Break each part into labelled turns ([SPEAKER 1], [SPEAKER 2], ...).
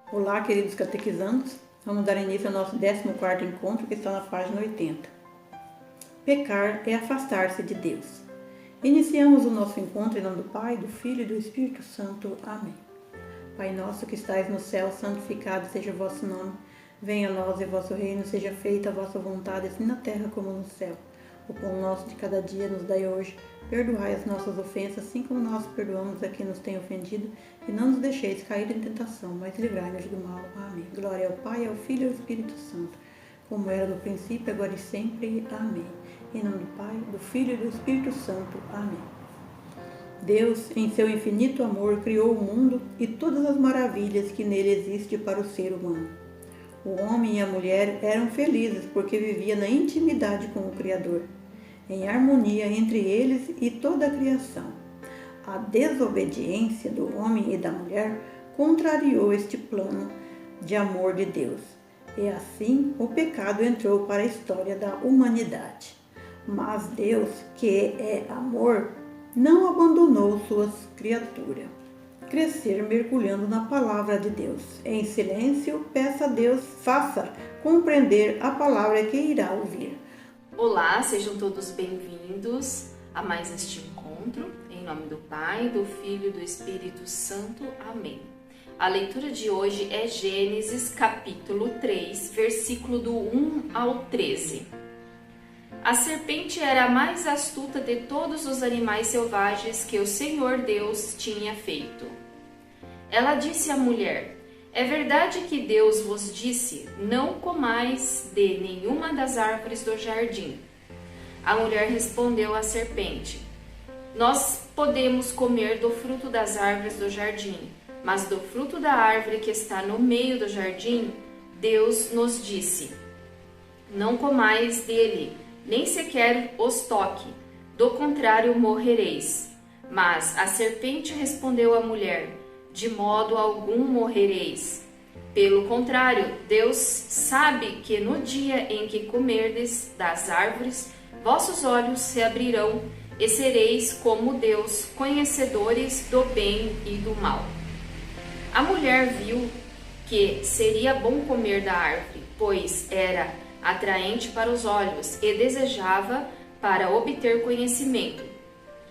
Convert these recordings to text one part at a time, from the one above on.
[SPEAKER 1] Olá, queridos catequizandos. Vamos dar início ao nosso 14º encontro, que está na página 80. Pecar é afastar-se de Deus. Iniciamos o nosso encontro em nome do Pai, do Filho e do Espírito Santo. Amém. Pai nosso que estais no céu, santificado seja o vosso nome. Venha a nós o vosso reino, seja feita a vossa vontade, assim na terra como no céu. O pão nosso de cada dia nos dai hoje. Perdoai as nossas ofensas, assim como nós perdoamos a quem nos tem ofendido. E não nos deixeis cair em tentação, mas livrai-nos do mal. Amém. Glória ao Pai, ao Filho e ao Espírito Santo, como era no princípio, agora e sempre. Amém. Em nome do Pai, do Filho e do Espírito Santo. Amém. Deus, em seu infinito amor, criou o mundo e todas as maravilhas que nele existem para o ser humano. O homem e a mulher eram felizes porque viviam na intimidade com o Criador, em harmonia entre eles e toda a criação. A desobediência do homem e da mulher contrariou este plano de amor de Deus, e assim o pecado entrou para a história da humanidade. Mas Deus, que é amor, não abandonou suas criaturas. Crescer mergulhando na palavra de Deus. Em silêncio, peça a Deus, faça compreender a palavra que irá ouvir.
[SPEAKER 2] Olá, sejam todos bem-vindos a mais este encontro. Em nome do Pai, do Filho e do Espírito Santo. Amém. A leitura de hoje é Gênesis capítulo 3, versículo do 1 ao 13. A serpente era a mais astuta de todos os animais selvagens que o Senhor Deus tinha feito. Ela disse à mulher: é verdade que Deus vos disse, não comais de nenhuma das árvores do jardim. A mulher respondeu à serpente: nós podemos comer do fruto das árvores do jardim, mas do fruto da árvore que está no meio do jardim, Deus nos disse: não comais dele, nem sequer os toque, do contrário morrereis. Mas a serpente respondeu à mulher: de modo algum morrereis. Pelo contrário, Deus sabe que no dia em que comerdes das árvores, vossos olhos se abrirão e sereis como Deus, conhecedores do bem e do mal. A mulher viu que seria bom comer da árvore, pois era atraente para os olhos e desejava para obter conhecimento.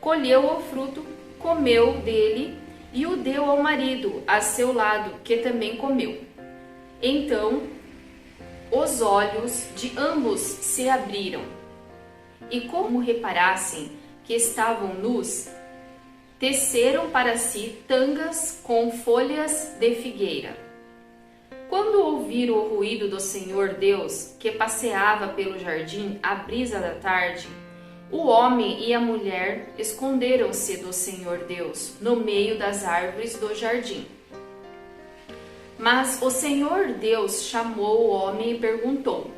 [SPEAKER 2] Colheu o fruto, comeu dele e o deu ao marido a seu lado, que também comeu. Então os olhos de ambos se abriram, e como reparassem que estavam nus, teceram para si tangas com folhas de figueira. Quando ouviram o ruído do Senhor Deus, que passeava pelo jardim à brisa da tarde, o homem e a mulher esconderam-se do Senhor Deus no meio das árvores do jardim. Mas o Senhor Deus chamou o homem e perguntou: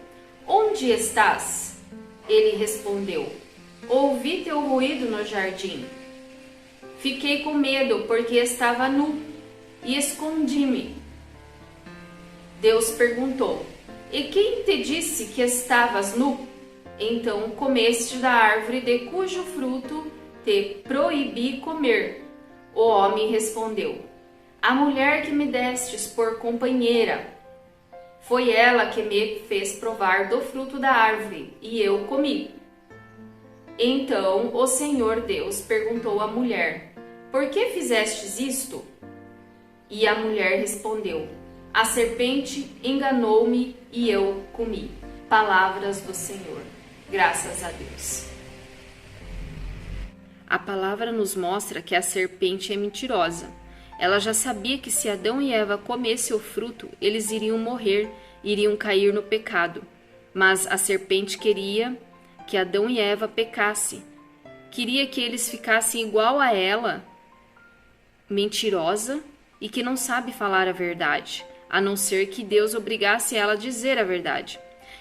[SPEAKER 2] onde estás? Ele respondeu: ouvi teu ruído no jardim. Fiquei com medo porque estava nu e escondi-me. Deus perguntou: e quem te disse que estavas nu? Então comeste da árvore de cujo fruto te proibi comer. O homem respondeu: a mulher que me destes por companheira, foi ela que me fez provar do fruto da árvore, e eu comi. Então o Senhor Deus perguntou à mulher: por que fizestes isto? E a mulher respondeu: a serpente enganou-me e eu comi. Palavras do Senhor. Graças a Deus. A palavra nos mostra que a serpente é mentirosa. Ela já sabia que se Adão e Eva comessem o fruto, eles iriam morrer, iriam cair no pecado. Mas a serpente queria que Adão e Eva pecassem. Queria que eles ficassem igual a ela, mentirosa e que não sabe falar a verdade, a não ser que Deus obrigasse ela a dizer a verdade.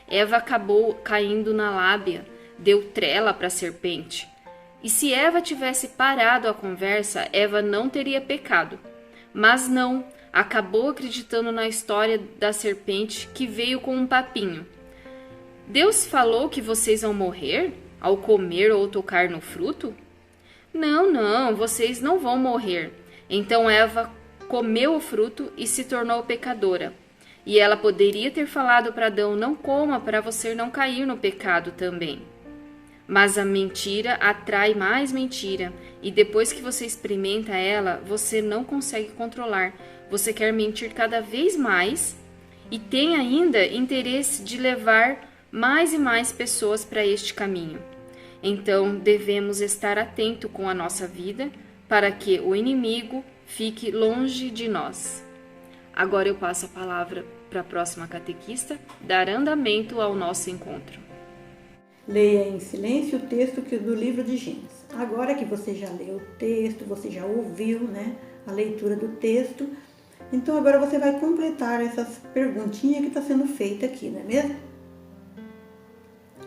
[SPEAKER 2] Eva acabou caindo na lábia, deu trela para a serpente. E se Eva tivesse parado a conversa, Eva não teria pecado. Mas não, acabou acreditando na história da serpente que veio com um papinho. Deus falou que vocês vão morrer ao comer ou tocar no fruto? Não, vocês não vão morrer. Então Eva comeu o fruto e se tornou pecadora. E ela poderia ter falado para Adão: não coma, para você não cair no pecado também. Mas a mentira atrai mais mentira, e depois que você experimenta ela, você não consegue controlar. Você quer mentir cada vez mais e tem ainda interesse de levar mais e mais pessoas para este caminho. Então, devemos estar atento com a nossa vida para que o inimigo fique longe de nós. Agora eu passo a palavra para a próxima catequista dar andamento ao nosso encontro.
[SPEAKER 1] Leia em silêncio o texto do livro de Gênesis. Agora que você já leu o texto, você já ouviu, né, a leitura do texto, então agora você vai completar essas perguntinhas que está sendo feita aqui, não é mesmo?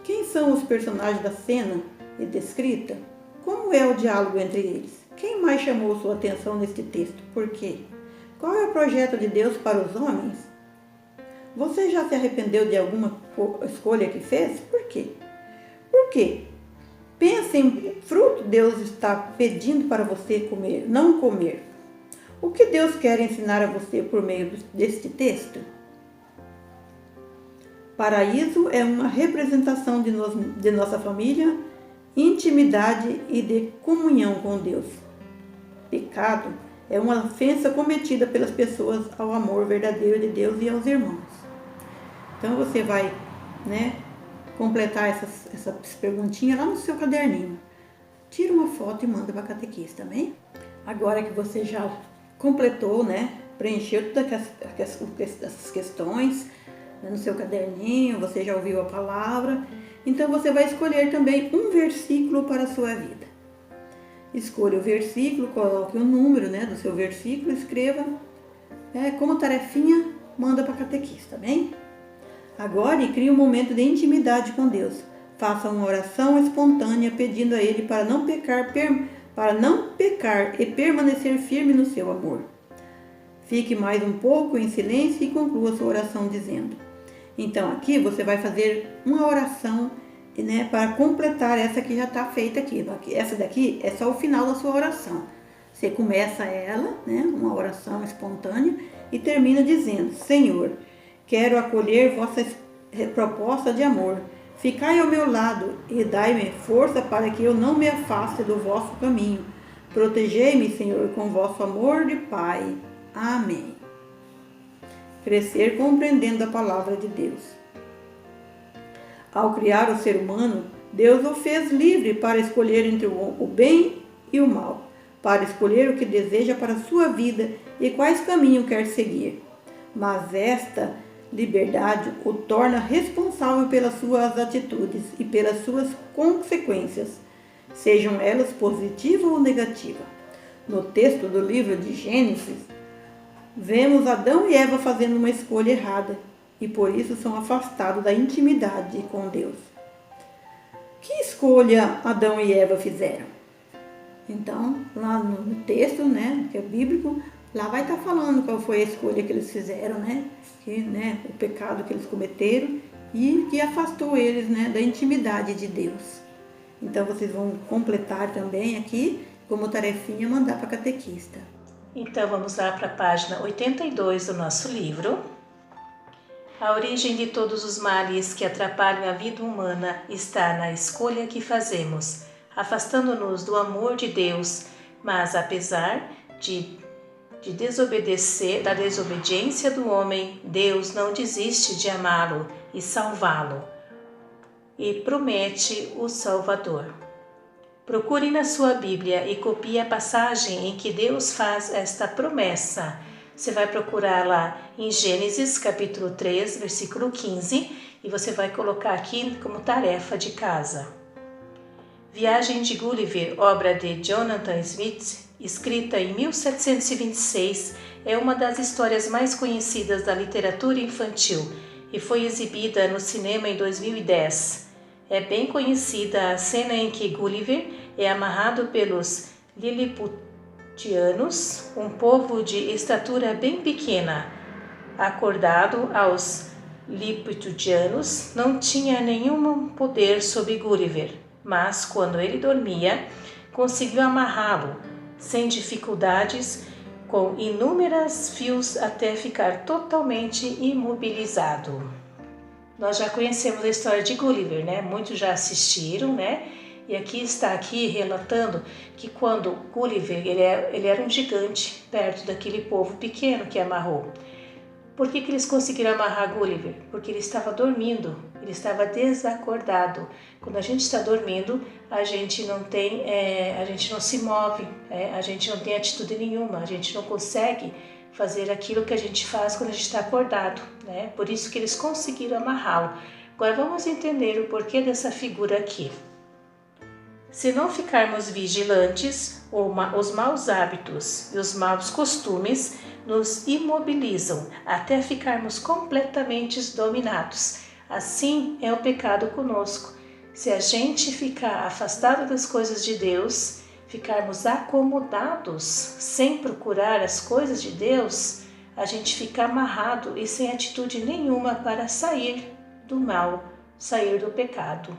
[SPEAKER 1] Quem são os personagens da cena descrita? Como é o diálogo entre eles? Quem mais chamou sua atenção neste texto? Por quê? Qual é o projeto de Deus para os homens? Você já se arrependeu de alguma escolha que fez? Por quê? Por quê? Pense em fruto Deus está pedindo para você comer, não comer. O que Deus quer ensinar a você por meio deste texto? Paraíso é uma representação de nossa família, intimidade e de comunhão com Deus. Pecado é uma ofensa cometida pelas pessoas ao amor verdadeiro de Deus e aos irmãos. Então você vai, completar essas perguntinhas lá no seu caderninho. Tira uma foto e manda para a catequista, amém? Agora que você já completou, preencheu todas essas questões no seu caderninho, você já ouviu a palavra, então você vai escolher também um versículo para a sua vida. Escolha o versículo, coloque o número do seu versículo, escreva como tarefinha, manda para a catequista, amém? Agora, crie um momento de intimidade com Deus. Faça uma oração espontânea pedindo a Ele para não pecar e permanecer firme no seu amor. Fique mais um pouco em silêncio e conclua sua oração dizendo: então aqui você vai fazer uma oração para completar essa que já está feita aqui. Essa daqui é só o final da sua oração. Você começa ela, uma oração espontânea, e termina dizendo: Senhor, quero acolher vossa proposta de amor. Ficai ao meu lado e dai-me força para que eu não me afaste do vosso caminho. Protegei-me, Senhor, com vosso amor de Pai. Amém. Crescer compreendendo a palavra de Deus. Ao criar o ser humano, Deus o fez livre para escolher entre o bem e o mal, para escolher o que deseja para a sua vida e quais caminhos quer seguir. Mas esta liberdade o torna responsável pelas suas atitudes e pelas suas consequências, sejam elas positivas ou negativas. No texto do livro de Gênesis, vemos Adão e Eva fazendo uma escolha errada e por isso são afastados da intimidade com Deus. Que escolha Adão e Eva fizeram? Então, lá no texto, que é bíblico, lá vai estar falando qual foi a escolha que eles fizeram, o pecado que eles cometeram e que afastou eles, da intimidade de Deus. Então vocês vão completar também aqui, como tarefinha, mandar para a catequista.
[SPEAKER 3] Então vamos lá para a página 82 do nosso livro. A origem de todos os males que atrapalham a vida humana está na escolha que fazemos, afastando-nos do amor de Deus, mas apesar da desobediência do homem, Deus não desiste de amá-lo e salvá-lo, e promete o Salvador. Procure na sua Bíblia e copie a passagem em que Deus faz esta promessa. Você vai procurar lá em Gênesis, capítulo 3, versículo 15, e você vai colocar aqui como tarefa de casa. Viagem de Gulliver, obra de Jonathan Smith, escrita em 1726, é uma das histórias mais conhecidas da literatura infantil e foi exibida no cinema em 2010. É bem conhecida a cena em que Gulliver é amarrado pelos Liliputianos, um povo de estatura bem pequena. Acordado aos Liliputianos, não tinha nenhum poder sobre Gulliver, mas quando ele dormia, conseguiu amarrá-lo sem dificuldades com inúmeros fios até ficar totalmente imobilizado. Nós já conhecemos a história de Gulliver, né? Muitos já assistiram, né? E aqui está relatando que quando Gulliver, ele era um gigante perto daquele povo pequeno que amarrou. Por que eles conseguiram amarrar Gulliver? Porque ele estava dormindo, ele estava desacordado. Quando a gente está dormindo, a gente não se move, a gente não tem atitude nenhuma, a gente não consegue fazer aquilo que a gente faz quando a gente está acordado, né? Por isso que eles conseguiram amarrá-lo. Agora vamos entender o porquê dessa figura aqui. Se não ficarmos vigilantes, os maus hábitos e os maus costumes nos imobilizam até ficarmos completamente dominados. Assim é o pecado conosco. Se a gente ficar afastado das coisas de Deus, ficarmos acomodados sem procurar as coisas de Deus, a gente fica amarrado e sem atitude nenhuma para sair do mal, sair do pecado.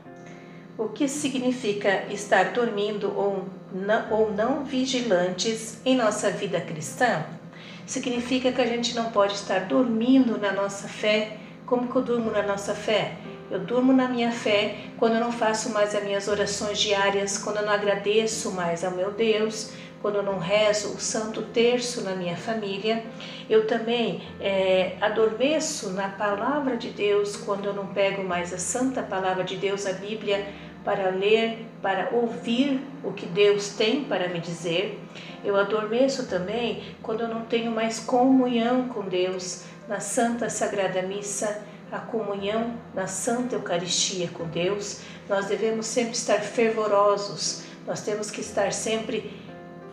[SPEAKER 3] O que significa estar dormindo ou não vigilantes em nossa vida cristã? Significa que a gente não pode estar dormindo na nossa fé. Como que eu durmo na nossa fé? Eu durmo na minha fé quando eu não faço mais as minhas orações diárias, quando eu não agradeço mais ao meu Deus, quando eu não rezo o Santo Terço na minha família. Eu também adormeço na Palavra de Deus quando eu não pego mais a Santa Palavra de Deus, a Bíblia, para ler, para ouvir o que Deus tem para me dizer. Eu adormeço também quando eu não tenho mais comunhão com Deus, na Santa Sagrada Missa, a comunhão na Santa Eucaristia com Deus. Nós devemos sempre estar fervorosos, nós temos que estar sempre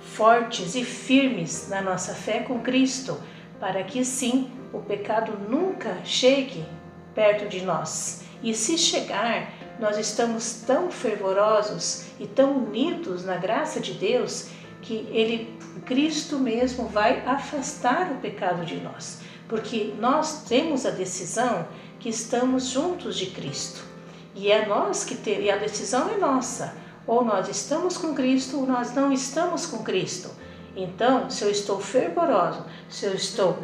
[SPEAKER 3] fortes e firmes na nossa fé com Cristo, para que sim, o pecado nunca chegue perto de nós. E se chegar, nós estamos tão fervorosos e tão unidos na graça de Deus que Cristo mesmo vai afastar o pecado de nós, porque nós temos a decisão que estamos juntos de Cristo. E a decisão é nossa. Ou nós estamos com Cristo ou nós não estamos com Cristo. Então, se eu estou fervoroso, se eu estou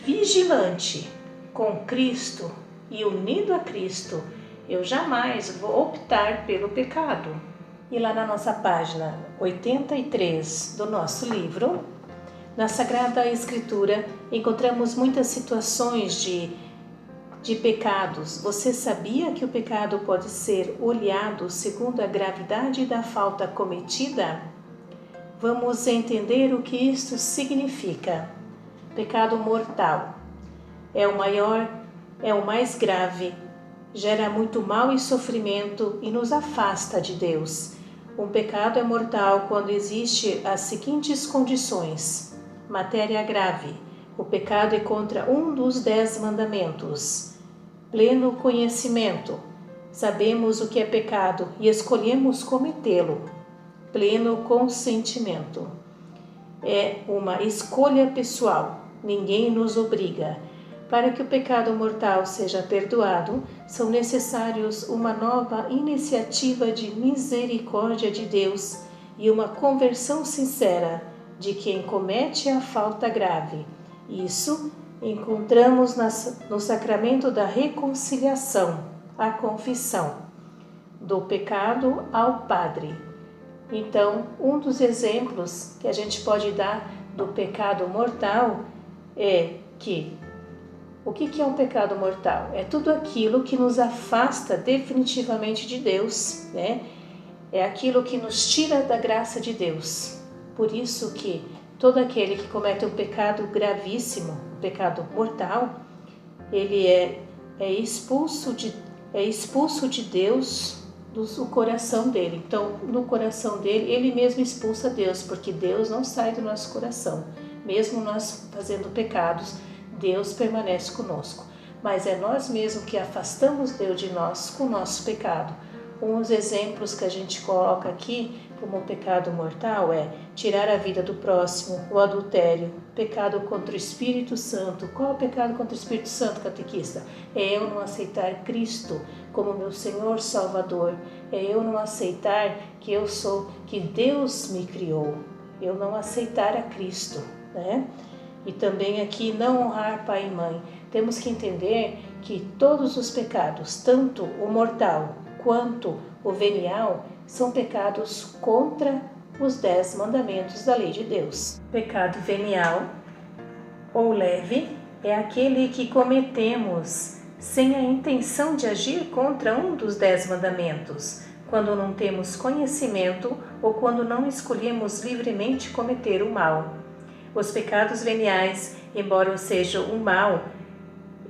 [SPEAKER 3] vigilante com Cristo e unido a Cristo, eu jamais vou optar pelo pecado. E lá na nossa página 83 do nosso livro, na Sagrada Escritura, encontramos muitas situações de pecados. Você sabia que o pecado pode ser olhado segundo a gravidade da falta cometida? Vamos entender o que isto significa. Pecado mortal é o mais grave, gera muito mal e sofrimento e nos afasta de Deus. Um pecado é mortal quando existe as seguintes condições. Matéria grave. O pecado é contra um dos 10 mandamentos. Pleno conhecimento. Sabemos o que é pecado e escolhemos cometê-lo. Pleno consentimento. É uma escolha pessoal. Ninguém nos obriga. Para que o pecado mortal seja perdoado, são necessários uma nova iniciativa de misericórdia de Deus e uma conversão sincera de quem comete a falta grave. Isso encontramos no sacramento da reconciliação, a confissão do pecado ao Padre. Então, um dos exemplos que a gente pode dar do pecado mortal é que o que é um pecado mortal? É tudo aquilo que nos afasta definitivamente de Deus, né? É aquilo que nos tira da graça de Deus. Por isso que todo aquele que comete um pecado gravíssimo, um pecado mortal, ele é expulso de Deus do coração dele. Então, no coração dele, ele mesmo expulsa Deus, porque Deus não sai do nosso coração. Mesmo nós fazendo pecados, Deus permanece conosco, mas é nós mesmos que afastamos Deus de nós com o nosso pecado. Uns exemplos que a gente coloca aqui como pecado mortal é tirar a vida do próximo, o adultério, pecado contra o Espírito Santo. Qual é o pecado contra o Espírito Santo, catequista? É eu não aceitar Cristo como meu Senhor Salvador, é eu não aceitar que Deus me criou, eu não aceitar a Cristo. né? E também aqui não honrar pai e mãe. Temos que entender que todos os pecados, tanto o mortal quanto o venial, são pecados contra os 10 mandamentos da lei de Deus. Pecado venial ou leve é aquele que cometemos sem a intenção de agir contra um dos 10 mandamentos, quando não temos conhecimento ou quando não escolhemos livremente cometer o mal. Os pecados veniais, embora sejam um mal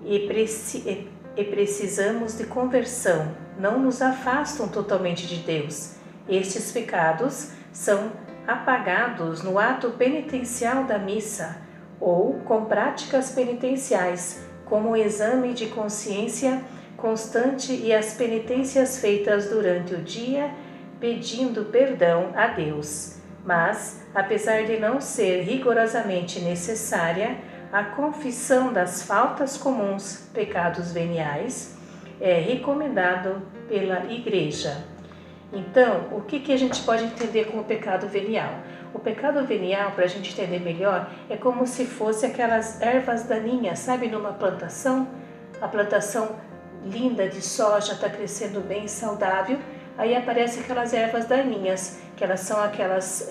[SPEAKER 3] e precisamos de conversão, não nos afastam totalmente de Deus. Estes pecados são apagados no ato penitencial da missa ou com práticas penitenciais, como o exame de consciência constante e as penitências feitas durante o dia, pedindo perdão a Deus. Mas, apesar de não ser rigorosamente necessária, a confissão das faltas comuns, pecados veniais, é recomendado pela Igreja. Então, o que a gente pode entender como pecado venial? O pecado venial, para a gente entender melhor, é como se fosse aquelas ervas daninhas, sabe, numa plantação? A plantação linda de soja está crescendo bem, saudável, aí aparecem aquelas ervas daninhas, que elas são aquelas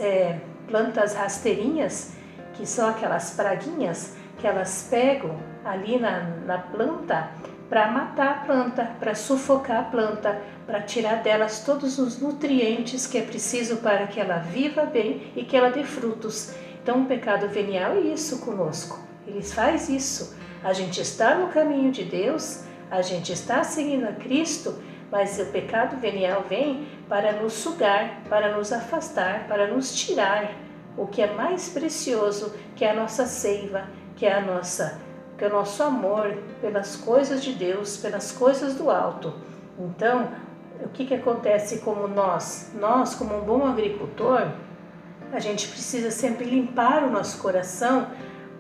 [SPEAKER 3] plantas rasteirinhas, que são aquelas praguinhas que elas pegam ali na planta para matar a planta, para sufocar a planta, para tirar delas todos os nutrientes que é preciso para que ela viva bem e que ela dê frutos. Então o pecado venial é isso conosco, ele faz isso. A gente está no caminho de Deus, a gente está seguindo a Cristo, mas o pecado venial vem para nos sugar, para nos afastar, para nos tirar o que é mais precioso, que é a nossa seiva, que é o nosso amor pelas coisas de Deus, pelas coisas do alto. Então, o que acontece como nós como um bom agricultor, a gente precisa sempre limpar o nosso coração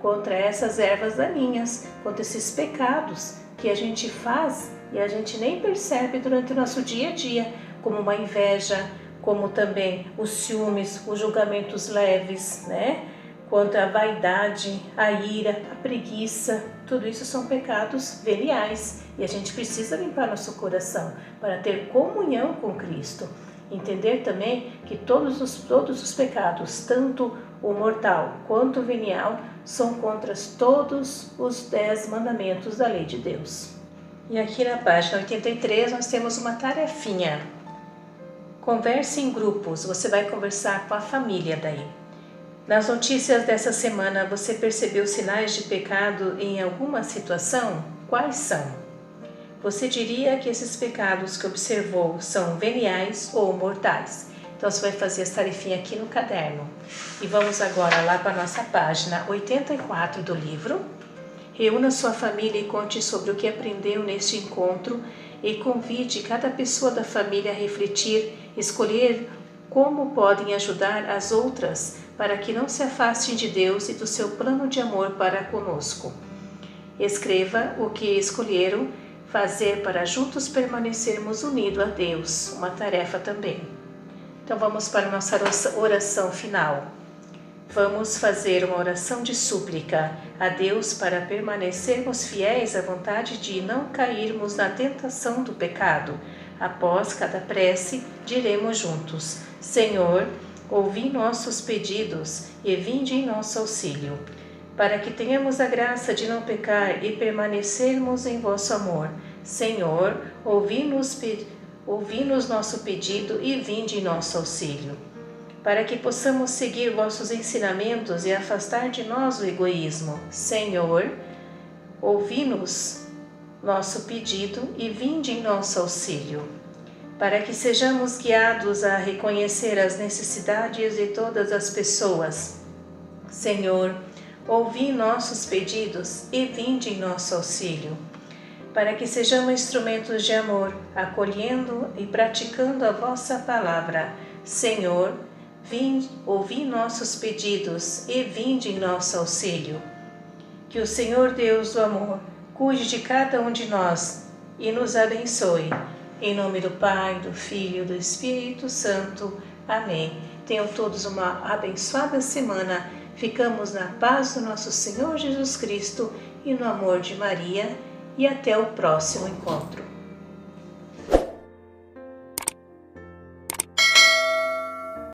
[SPEAKER 3] contra essas ervas daninhas, contra esses pecados que a gente faz e a gente nem percebe durante o nosso dia a dia, como uma inveja, como também os ciúmes, os julgamentos leves, né? Contra a vaidade, a ira, a preguiça, tudo isso são pecados veniais e a gente precisa limpar nosso coração para ter comunhão com Cristo. Entender também que todos os pecados, tanto o mortal quanto o venial, são contra todos os 10 mandamentos da lei de Deus. E aqui na página 83 nós temos uma tarefinha. Converse em grupos, você vai conversar com a família daí. Nas notícias dessa semana, você percebeu sinais de pecado em alguma situação? Quais são? Você diria que esses pecados que observou são veniais ou mortais? Então você vai fazer essa tarefinha aqui no caderno. E vamos agora lá para a nossa página 84 do livro. Reúna sua família e conte sobre o que aprendeu neste encontro e convide cada pessoa da família a refletir, escolher como podem ajudar as outras para que não se afastem de Deus e do seu plano de amor para conosco. Escreva o que escolheram fazer para juntos permanecermos unidos a Deus, uma tarefa também. Então vamos para a nossa oração final. Vamos fazer uma oração de súplica a Deus para permanecermos fiéis à vontade de não cairmos na tentação do pecado. Após cada prece, diremos juntos: Senhor, ouvi nossos pedidos e vinde em nosso auxílio, para que tenhamos a graça de não pecar e permanecermos em vosso amor. Senhor, ouvi-nos nosso pedido e vinde em nosso auxílio, para que possamos seguir vossos ensinamentos e afastar de nós o egoísmo. Senhor, ouvi-nos nosso pedido e vinde em nosso auxílio, para que sejamos guiados a reconhecer as necessidades de todas as pessoas. Senhor, ouvi nossos pedidos e vinde em nosso auxílio, para que sejamos instrumentos de amor, acolhendo e praticando a vossa palavra. Senhor, ouvi nossos pedidos e vinde em nosso auxílio. Que o Senhor Deus do amor cuide de cada um de nós e nos abençoe. Em nome do Pai, do Filho e do Espírito Santo. Amém. Tenham todos uma abençoada semana. Ficamos na paz do nosso Senhor Jesus Cristo e no amor de Maria, e até o próximo encontro.